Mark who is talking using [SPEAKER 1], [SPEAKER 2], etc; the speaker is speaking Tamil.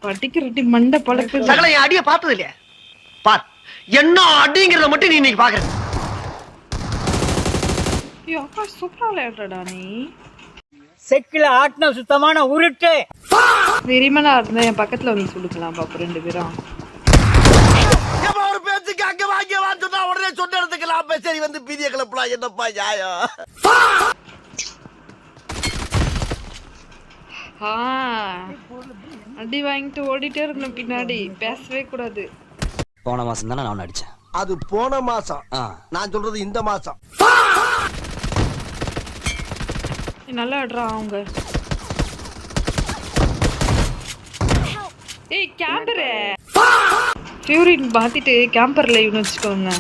[SPEAKER 1] படிக்கிறட்டி மண்டை பழக்கு
[SPEAKER 2] சகல என் அடிய பார்த்தது இல்லையா? பார் என்ன அடிங்கிறத மட்டும் நீ இன்னைக்கு பாக்குற.
[SPEAKER 1] ஐயோ அப்பா சூப்பரா விளையாடுறடா நீ.
[SPEAKER 3] செக்கில ஆட்டின சுத்தமான உருட்டு.
[SPEAKER 1] வெறிமனா இருந்தா என் பக்கத்துல வந்து சொல்லிக்கலாம் பாப்பா ரெண்டு பேரும்.
[SPEAKER 2] ஒரு பேச்சுக்கு அங்க வாங்கி வாங்கினா உடனே சொன்ன இடத்துக்கலாம். சரி வந்து பீதிய கிளப்பலாம். என்னப்பா நியாயம்?
[SPEAKER 1] அடி வாங்கிட்டு ஓடிட்டே இருக்கணும் பின்னாடி, பேசவே கூடாது.
[SPEAKER 4] போன மாசம் தானே நான் அடிச்சேன்.
[SPEAKER 2] அது போன மாசம். நான் சொல்றது இந்த மாசம்.
[SPEAKER 1] நல்லா ஆடுறா அவங்க. ஏய் கேம்பர் ஃபேவரட் மாத்திட்டு கேம்பர் லைவ்னு வச்சுக்கோங்க.